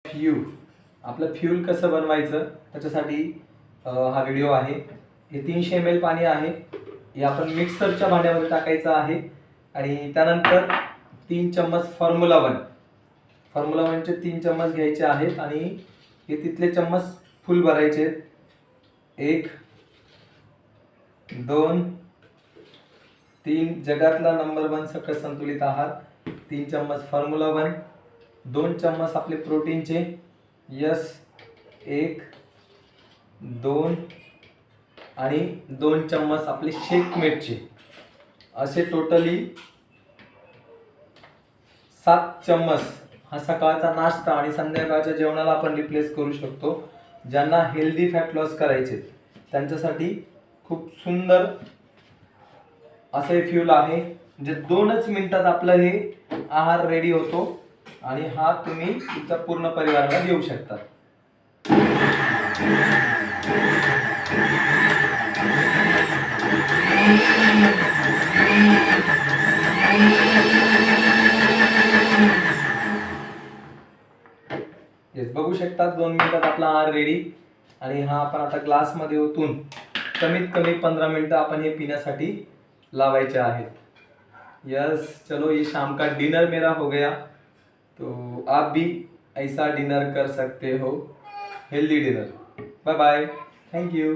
Fuel, आपलं fuel कसं बनवायचं त्याच्यासाठी हा व्हिडिओ आहे। हे 300 ml पाणी आहे, हे आपण मिक्सरच्या भांड्यामध्ये टाकायचं आहे आणि त्यानंतर 3 चम्मच फॉर्म्युला वनचे 3 चम्मच घ्यायचे आहेत आणि हे तिथले चम्मच फुल भरायचे। 1 2 3 जगातला नंबर 1 सकस संतुलित आहार, 3 चम्मच फॉर्म्युला वन, 2 चम्मच आपले प्रोटीनचे यस, 1 2 आणि 2 चम्मच आपले शेकमेटचे, असे टोटली 7 चम्मच हा सकाळचा नाश्ता आणि संध्याकाळच्या जेवणाला आपण रिप्लेस करू शकतो। ज्यांना हेल्दी फॅट लॉस करायचे त्यांच्यासाठी खूप सुंदर असे फ्यूल आहे, जे 2च मिनिटात आपलं हे आहार रेडी होतो आणि हा तुम्ही तुमच्या पूर्ण परिवाराला देऊ शकता। येस, बघू शकता 2 मिनिटात आपला आहार रेडी आणि हा आपण आता ग्लास मध्ये ओतून कमीत कमी 15 मिनिटं आपण हे पिण्यासाठी लावायचे आहेत। यस, चलो ये शाम का डिनर मेरा हो गया, तो आप भी ऐसा डिनर कर सकते हो, healthy dinner. Bye bye, thank you.